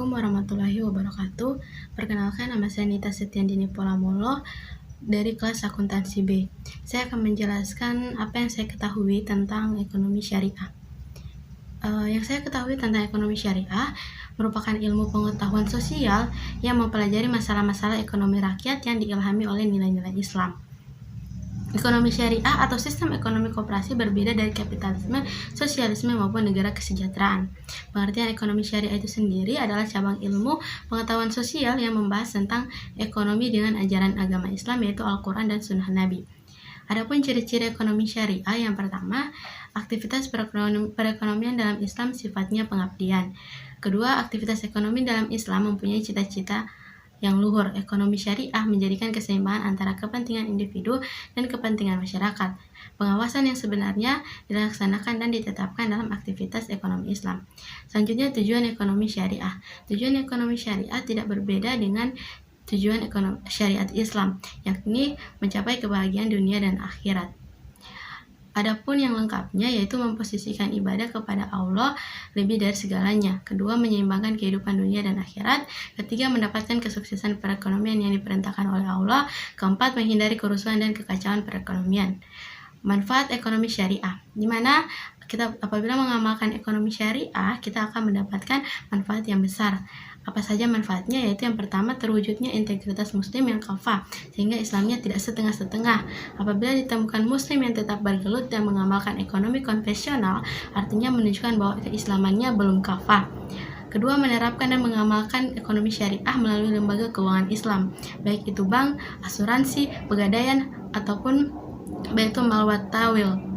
Assalamualaikum warahmatullahi wabarakatuh. Perkenalkan, nama saya Nita Setiandini Polamolo dari kelas akuntansi B. Saya akan menjelaskan apa yang saya ketahui tentang ekonomi syariah. Yang saya ketahui tentang ekonomi syariah merupakan ilmu pengetahuan sosial yang mempelajari masalah-masalah ekonomi rakyat yang diilhami oleh nilai-nilai Islam. Ekonomi syariah atau sistem ekonomi koperasi berbeda dari kapitalisme, sosialisme maupun negara kesejahteraan. Pengertian ekonomi syariah itu sendiri adalah cabang ilmu pengetahuan sosial yang membahas tentang ekonomi dengan ajaran agama Islam, yaitu Al-Quran dan Sunnah Nabi. Adapun ciri-ciri ekonomi syariah, yang pertama, aktivitas perekonomian dalam Islam sifatnya pengabdian. Kedua, aktivitas ekonomi dalam Islam mempunyai cita-cita yang luhur. Ekonomi syariah menjadikan keseimbangan antara kepentingan individu dan kepentingan masyarakat. Pengawasan yang sebenarnya dilaksanakan dan ditetapkan dalam aktivitas ekonomi Islam. Selanjutnya, tujuan ekonomi syariah. Tujuan ekonomi syariah tidak berbeda dengan tujuan ekonomi syariat Islam, yakni mencapai kebahagiaan dunia dan akhirat. Adapun yang lengkapnya yaitu memposisikan ibadah kepada Allah lebih dari segalanya. Kedua, menyeimbangkan kehidupan dunia dan akhirat. Ketiga, mendapatkan kesuksesan perekonomian yang diperintahkan oleh Allah. Keempat, menghindari kerusuhan dan kekacauan perekonomian. Manfaat ekonomi syariah, di mana kita apabila mengamalkan ekonomi syariah, kita akan mendapatkan manfaat yang besar. Apa saja manfaatnya? Yaitu yang pertama, terwujudnya integritas muslim yang kafah, sehingga Islamnya tidak setengah-setengah. Apabila ditemukan muslim yang tetap bergelut dan mengamalkan ekonomi konvensional, artinya menunjukkan bahwa keislamannya belum kafah. Kedua, menerapkan dan mengamalkan ekonomi syariah melalui lembaga keuangan Islam, baik itu bank, asuransi, pegadaian, ataupun baitul mal wa tawil.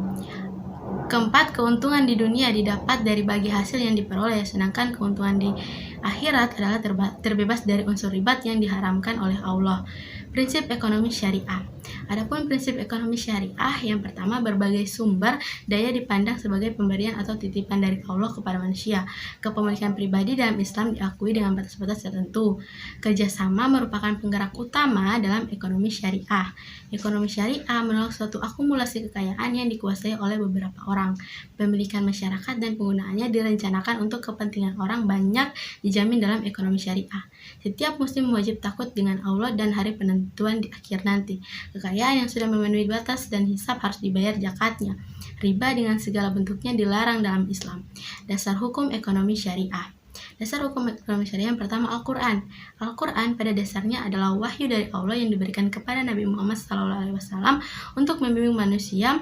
Keempat, keuntungan di dunia didapat dari bagi hasil yang diperoleh, sedangkan keuntungan di akhirat adalah terbebas dari unsur ribat yang diharamkan oleh Allah. Prinsip ekonomi syariah. Adapun prinsip ekonomi syariah, yang pertama, berbagai sumber daya dipandang sebagai pemberian atau titipan dari Allah kepada manusia. Kepemilikan pribadi dalam Islam diakui dengan batas-batas tertentu. Kerjasama merupakan penggerak utama dalam ekonomi syariah. Ekonomi syariah menolak suatu akumulasi kekayaan yang dikuasai oleh beberapa orang. Pemilikan masyarakat dan penggunaannya direncanakan untuk kepentingan orang banyak dijamin dalam ekonomi syariah. Setiap muslim wajib takut dengan Allah dan hari penentuan di akhir nanti. Kekayaan yang sudah memenuhi batas dan hisab harus dibayar zakatnya. Riba dengan segala bentuknya dilarang dalam Islam. Dasar hukum ekonomi syariah. Dasar hukum ekonomi syariah yang pertama, Al-Quran. Al-Quran pada dasarnya adalah wahyu dari Allah yang diberikan kepada Nabi Muhammad SAW untuk membimbing manusia,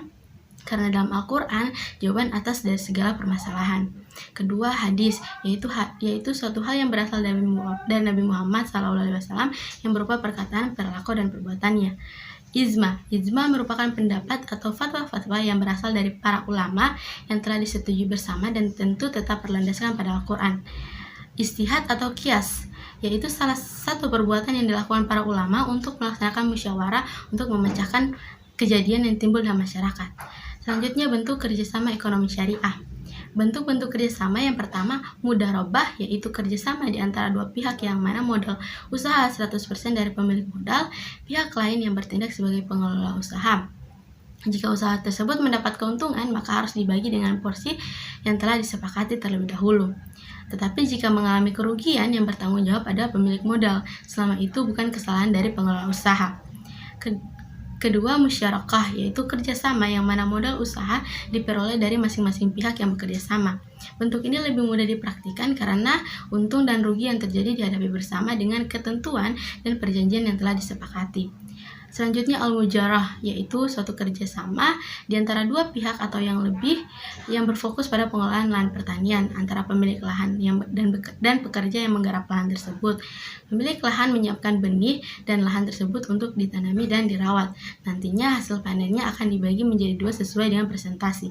karena dalam Al-Quran jawaban atas dari segala permasalahan. Kedua, hadis, yaitu suatu hal yang berasal dari Nabi Muhammad SAW yang berupa perkataan, perilaku, dan perbuatannya. Ijma merupakan pendapat atau fatwa-fatwa yang berasal dari para ulama yang telah disetujui bersama dan tentu tetap berlandaskan pada Al-Quran. Ijtihad atau qiyas, yaitu salah satu perbuatan yang dilakukan para ulama untuk melaksanakan musyawarah untuk memecahkan kejadian yang timbul dalam masyarakat. Selanjutnya, bentuk kerjasama ekonomi syariah. Bentuk-bentuk kerjasama yang pertama, mudharabah, yaitu kerjasama di antara dua pihak yang mana modal usaha 100% dari pemilik modal, pihak lain yang bertindak sebagai pengelola usaha. Jika usaha tersebut mendapat keuntungan, maka harus dibagi dengan porsi yang telah disepakati terlebih dahulu. Tetapi jika mengalami kerugian, yang bertanggung jawab adalah pemilik modal, selama itu bukan kesalahan dari pengelola usaha. Kedua, musyarakah, yaitu kerjasama yang mana modal usaha diperoleh dari masing-masing pihak yang bekerja sama. Bentuk ini lebih mudah dipraktikkan karena untung dan rugi yang terjadi dihadapi bersama dengan ketentuan dan perjanjian yang telah disepakati. Selanjutnya, al-mujarah, yaitu suatu kerjasama di antara dua pihak atau yang lebih yang berfokus pada pengelolaan lahan pertanian antara pemilik lahan dan pekerja yang menggarap lahan tersebut. Pemilik lahan menyiapkan benih dan lahan tersebut untuk ditanami dan dirawat. Nantinya hasil panennya akan dibagi menjadi dua sesuai dengan presentasi.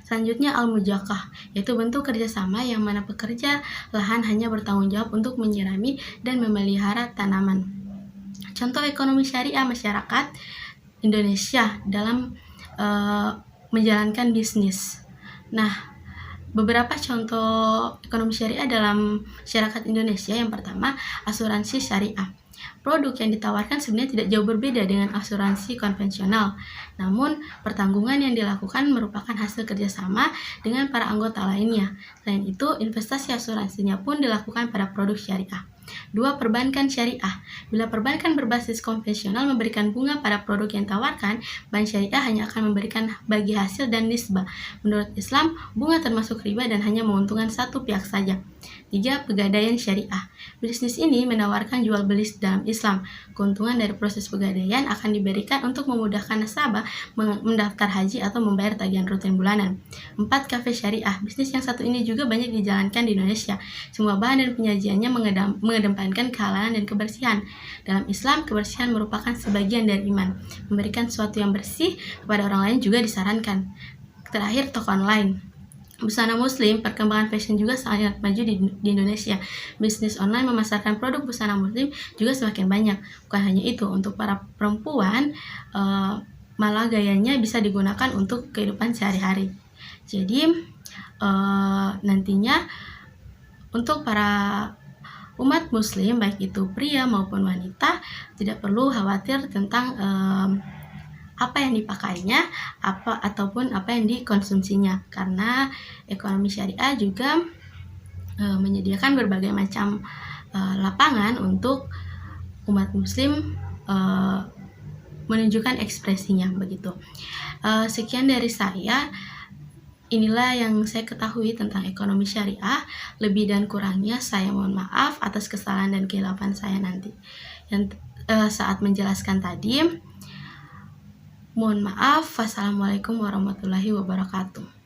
Selanjutnya, al-mujakah, yaitu bentuk kerjasama yang mana pekerja lahan hanya bertanggung jawab untuk menyirami dan memelihara tanaman. Contoh ekonomi syariah masyarakat Indonesia dalam menjalankan bisnis. Nah, beberapa contoh ekonomi syariah dalam masyarakat Indonesia, yang pertama, asuransi syariah. Produk yang ditawarkan sebenarnya tidak jauh berbeda dengan asuransi konvensional, namun pertanggungan yang dilakukan merupakan hasil kerjasama dengan para anggota lainnya. Selain itu, investasi asuransinya pun dilakukan pada produk syariah. 2. Perbankan syariah. Bila perbankan berbasis konvensional memberikan bunga pada produk yang ditawarkan, bank syariah hanya akan memberikan bagi hasil dan nisbah. Menurut Islam, bunga termasuk riba dan hanya menguntungkan satu pihak saja. 3. Pegadaian syariah. Bisnis ini menawarkan jual beli dalam Islam. Keuntungan dari proses pegadaian akan diberikan untuk memudahkan nasabah mendaftar haji atau membayar tagihan rutin bulanan. 4. Kafe syariah. Bisnis yang satu ini juga banyak dijalankan di Indonesia. Semua bahan dan penyajiannya mengedepankan kehalalan dan kebersihan. Dalam Islam, kebersihan merupakan sebagian dari iman. Memberikan sesuatu yang bersih kepada orang lain juga disarankan. Terakhir, toko online. Busana muslim, perkembangan fashion juga sangat maju di Indonesia. Bisnis online memasarkan produk busana muslim juga semakin banyak. Bukan hanya itu, untuk para perempuan, malah gayanya bisa digunakan untuk kehidupan sehari-hari. Jadi, nantinya untuk para umat muslim, baik itu pria maupun wanita, tidak perlu khawatir tentang apa yang dipakainya, ataupun apa yang dikonsumsinya, karena ekonomi syariah juga menyediakan berbagai macam lapangan untuk umat muslim menunjukkan ekspresinya begitu. Sekian dari saya. Inilah yang saya ketahui tentang ekonomi syariah. Lebih dan kurangnya saya mohon maaf atas kesalahan dan kehilapan saya nanti yang saat menjelaskan tadi. Mohon maaf. Wassalamualaikum warahmatullahi wabarakatuh.